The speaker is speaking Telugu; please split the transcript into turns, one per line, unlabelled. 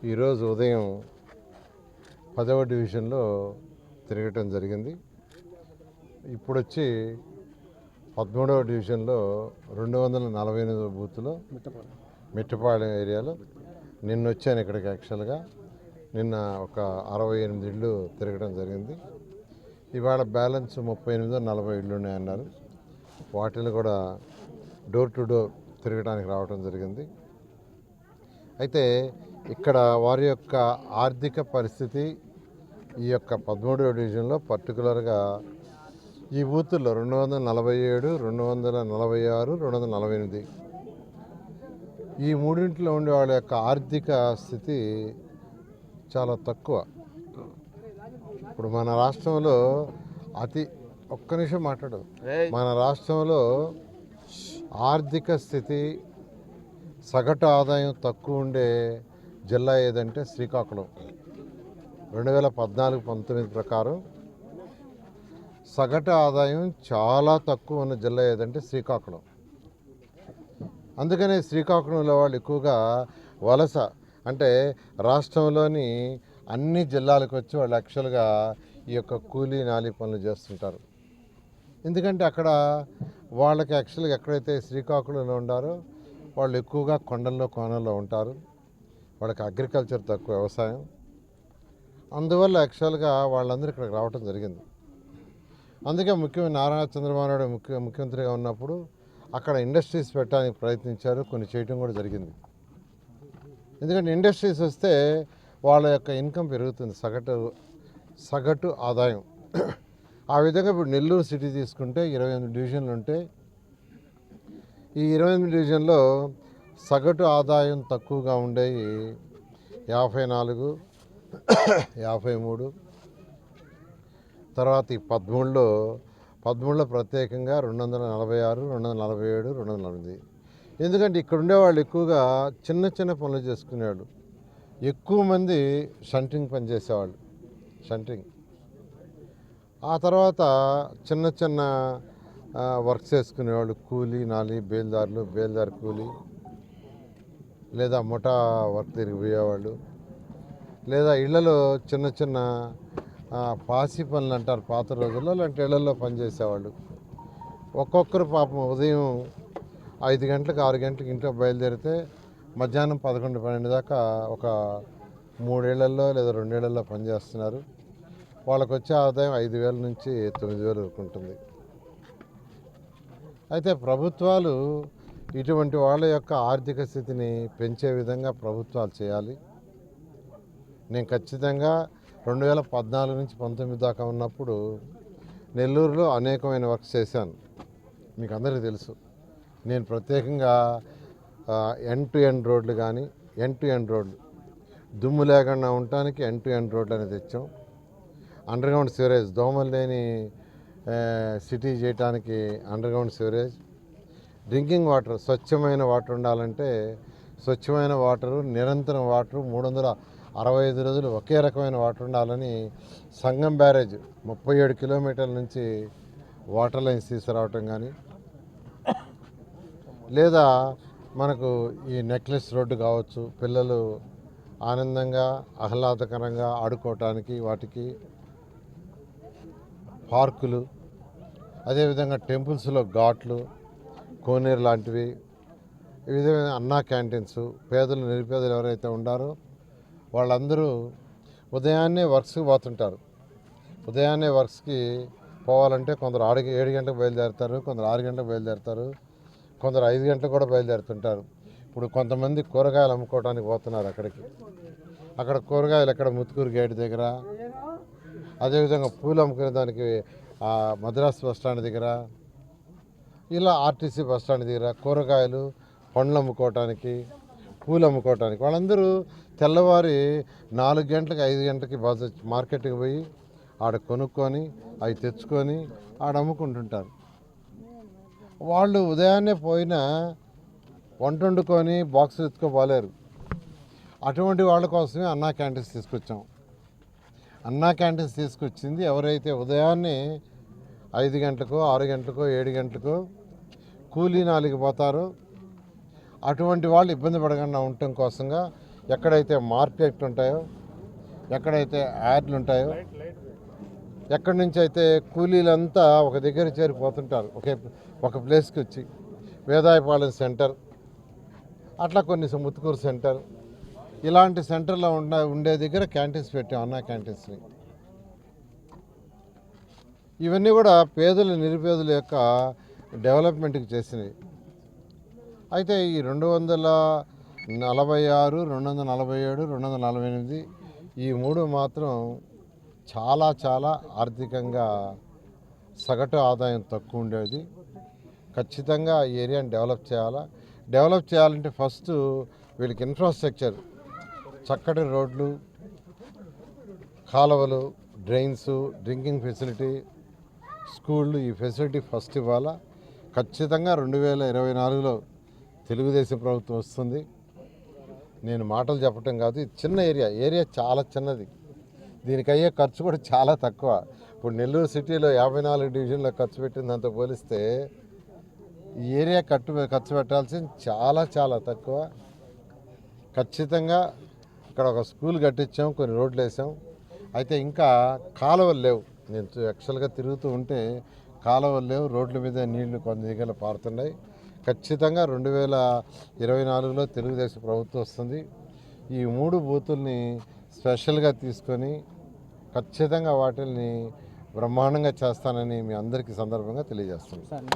ఈరోజు ఉదయం 10వ డివిజన్లో తిరగటం జరిగింది. ఇప్పుడు వచ్చి 13వ డివిజన్లో 248 బూత్లో మిట్టపాలెం ఏరియాలో నిన్న వచ్చాను ఇక్కడికి. యాక్చువల్గా నిన్న ఒక 68 ఇళ్ళు తిరగడం జరిగింది. ఇవాళ బ్యాలెన్స్ 38-40 ఇళ్ళు ఉన్నాయన్నారు. వాటిని కూడా డోర్ టు డోర్ తిరగడానికి రావడం జరిగింది. అయితే ఇక్కడ వారి యొక్క ఆర్థిక పరిస్థితి ఈ యొక్క 13వ డివిజన్లో పర్టికులర్గా ఈ బూతుల్లో 247, 246, 248 ఈ మూడింటిలో ఉండే వాళ్ళ యొక్క ఆర్థిక స్థితి చాలా తక్కువ. ఇప్పుడు మన రాష్ట్రంలో ఒక్క నిమిషం మాట్లాడు. మన రాష్ట్రంలో ఆర్థిక స్థితి సగటు ఆదాయం తక్కువ ఉండే జిల్లా ఏదంటే శ్రీకాకుళం. 2014-19 ప్రకారం సగటు ఆదాయం చాలా తక్కువ ఉన్న జిల్లా ఏదంటే శ్రీకాకుళం. అందుకనే శ్రీకాకుళంలో వాళ్ళు ఎక్కువగా వలస అంటే రాష్ట్రంలోని అన్ని జిల్లాలకు వచ్చి వాళ్ళు యాక్చువల్గా ఈ యొక్క కూలీ నాలి పనులు చేస్తుంటారు. ఎందుకంటే అక్కడ వాళ్ళకి యాక్చువల్గా ఎక్కడైతే శ్రీకాకుళంలో ఉండారో వాళ్ళు ఎక్కువగా కొండల్లో కోనల్లో ఉంటారు. వాళ్ళకి అగ్రికల్చర్ తక్కువ, వ్యవసాయం. అందువల్ల యాక్చువల్గా వాళ్ళందరూ ఇక్కడికి రావటం జరిగింది. అందుకే ముఖ్యమైన నారా చంద్రబాబు నాయుడు ముఖ్యమంత్రిగా ఉన్నప్పుడు అక్కడ ఇండస్ట్రీస్ పెట్టడానికి ప్రయత్నించారు, కొన్ని చేయటం కూడా జరిగింది. ఎందుకంటే ఇండస్ట్రీస్ వస్తే వాళ్ళ యొక్క ఇన్కమ్ పెరుగుతుంది, సగటు ఆదాయం. ఆ విధంగా ఇప్పుడు నెల్లూరు సిటీ తీసుకుంటే 28 డివిజన్లు ఉంటే ఈ 28 డివిజన్లో సగటు ఆదాయం తక్కువగా ఉండేవి 54, 53. తర్వాత ఈ 13లో ప్రత్యేకంగా 246, 247, 248. ఎందుకంటే ఇక్కడ ఉండేవాళ్ళు ఎక్కువగా చిన్న చిన్న పనులు చేసుకునేవాళ్ళు. ఎక్కువ మంది షంటింగ్ పని చేసేవాళ్ళు, షంటింగ్. ఆ తర్వాత చిన్న చిన్న వర్క్ చేసుకునేవాళ్ళు, కూలీ నాలి, బేల్దారు కూలీ, లేదా ముఠా వర్క్ తిరిగిపోయేవాళ్ళు, లేదా ఇళ్లలో చిన్న చిన్న పాసి పనులు అంటారు పాత రోజుల్లో, అలాంటి ఇళ్లలో పనిచేసేవాళ్ళు. ఒక్కొక్కరు పాపం ఉదయం 5 గంటలకు 6 గంటలకు ఇంట్లో బయలుదేరితే మధ్యాహ్నం 11-12 దాకా ఒక 3 ఏళ్లలో లేదా 2 ఏళ్లలో పనిచేస్తున్నారు. వాళ్ళకు వచ్చే ఆదాయం 5,000 నుంచి 9,000 వరకు ఉంటుంది. అయితే ప్రభుత్వాలు ఇటువంటి వాళ్ళ యొక్క ఆర్థిక స్థితిని పెంచే విధంగా ప్రభుత్వాలు చేయాలి. నేను ఖచ్చితంగా 2014-19 దాకా ఉన్నప్పుడు నెల్లూరులో అనేకమైన వర్క్ చేశాను, మీకు అందరికీ తెలుసు. నేను ప్రత్యేకంగా ఎండ్ టు ఎండ్ రోడ్లు కానీ, రోడ్లు దుమ్ము లేకుండా ఉండటానికి ఎండ్ రోడ్లు అనేది తెచ్చాం. అండర్గ్రౌండ్ సివరేజ్, దోమలు లేని సిటీ చేయడానికి అండర్గ్రౌండ్ సివరేజ్. డ్రింకింగ్ వాటర్, స్వచ్ఛమైన వాటర్ ఉండాలంటే స్వచ్ఛమైన వాటరు, నిరంతరం వాటరు, 365 రోజులు ఒకే రకమైన వాటర్ ఉండాలని సంగం బ్యారేజ్ 37 కిలోమీటర్ల నుంచి వాటర్ లైన్స్ తీసుకురావటం కానీ, లేదా మనకు ఈ నెక్లెస్ రోడ్డు కావచ్చు, పిల్లలు ఆనందంగా ఆహ్లాదకరంగా ఆడుకోవటానికి వాటికి పార్కులు, అదేవిధంగా టెంపుల్స్లో ఘాట్లు, కోనేరు లాంటివి, ఈ విధమైన అన్నా క్యాంటీన్స్. పేదలు నిరుపేదలు ఎవరైతే ఉండారో వాళ్ళందరూ ఉదయాన్నే వర్క్స్కి పోతుంటారు. ఉదయాన్నే వర్క్స్కి పోవాలంటే కొందరు 7 గంటలకు బయలుదేరుతారు, కొందరు 6 గంటలకు బయలుదేరుతారు, కొందరు 5 గంటలకు కూడా బయలుదేరుతుంటారు. ఇప్పుడు కొంతమంది కూరగాయలు అమ్ముకోవడానికి పోతున్నారు అక్కడ కూరగాయలు ఎక్కడ ముత్తుకూరు గేట్ దగ్గర, అదేవిధంగా పూలు అమ్ముకునే దానికి మద్రాసు బస్టాండ్ దగ్గర, ఇలా ఆర్టీసీ బస్టాండ్ దగ్గర కూరగాయలు, పండ్లు అమ్ముకోవటానికి, పూలు అమ్ముకోవటానికి వాళ్ళందరూ తెల్లవారి 4 గంటలకు 5 గంటలకి మార్కెట్కి పోయి ఆడ కొనుక్కొని అవి తెచ్చుకొని ఆడ అమ్ముకుంటుంటారు. వాళ్ళు ఉదయాన్నే పోయినా వంట వండుకొని బాక్స్ ఎత్తుకోపోలేరు. అటువంటి వాళ్ళ కోసమే అన్నా క్యాంటీన్స్ తీసుకొచ్చాం. అన్నా క్యాంటీన్స్ తీసుకొచ్చింది ఎవరైతే ఉదయాన్నే 5 గంటలకో, 6 గంటలకో, 7 గంటలకో కూలీ నాలికి పోతారో అటువంటి వాళ్ళు ఇబ్బంది పడకుండా ఉండటం కోసంగా ఎక్కడైతే మార్కెట్ ఉంటాయో, ఎక్కడైతే యాడ్లు ఉంటాయో, ఎక్కడి నుంచి అయితే కూలీలంతా ఒక దగ్గర చేరిపోతుంటారు, ఒక ప్లేస్కి వచ్చి వేదాయపాలెం సెంటర్, అట్లా కొన్ని ముత్తుకూరు సెంటర్, ఇలాంటి సెంటర్లో ఉండే దగ్గర క్యాంటీన్స్ పెట్టాం, అన్నా క్యాంటీన్స్ని. ఇవన్నీ కూడా పేదలు నిరుపేదల యొక్క డెవలప్మెంట్కి చేసినవి. అయితే ఈ 246, 247, 248 ఈ మూడు మాత్రం చాలా చాలా ఆర్థికంగా సగటు ఆదాయం తక్కువ ఉండేది. ఖచ్చితంగా ఈ ఏరియాని డెవలప్ చేయాలంటే ఫస్ట్ వీళ్ళకి ఇన్ఫ్రాస్ట్రక్చర్, చక్కటి రోడ్లు, కాలువలు, డ్రైన్స్, డ్రింకింగ్ ఫెసిలిటీ, స్కూళ్ళు, ఈ ఫెసిలిటీ ఫస్ట్ ఇవ్వాలా. ఖచ్చితంగా 2024లో తెలుగుదేశం ప్రభుత్వం వస్తుంది. నేను మాటలు చెప్పటం కాదు, ఇది చిన్న ఏరియా చాలా చిన్నది, దీనికి అయ్యే ఖర్చు కూడా చాలా తక్కువ. ఇప్పుడు నెల్లూరు సిటీలో 54 డివిజన్లో ఖర్చు పెట్టిందంత పోలిస్తే ఈ ఏరియా ఖర్చు పెట్టాల్సింది చాలా చాలా తక్కువ. ఖచ్చితంగా ఇక్కడ ఒక స్కూల్ కట్టించాం, కొన్ని రోడ్లు వేసాం. అయితే ఇంకా కాలువలు లేవు. నేను యాక్చువల్గా తిరుగుతూ ఉంటే కాలువలు లేవు, రోడ్ల మీద నీళ్లు కొన్ని దగ్గర పారుతున్నాయి. ఖచ్చితంగా 2024లో తెలుగుదేశం ప్రభుత్వం వస్తుంది. ఈ 3 బూతుల్ని స్పెషల్గా తీసుకొని ఖచ్చితంగా వాటిని బ్రహ్మాండంగా చేస్తానని మీ అందరికీ సందర్భంగా తెలియజేస్తున్నాను.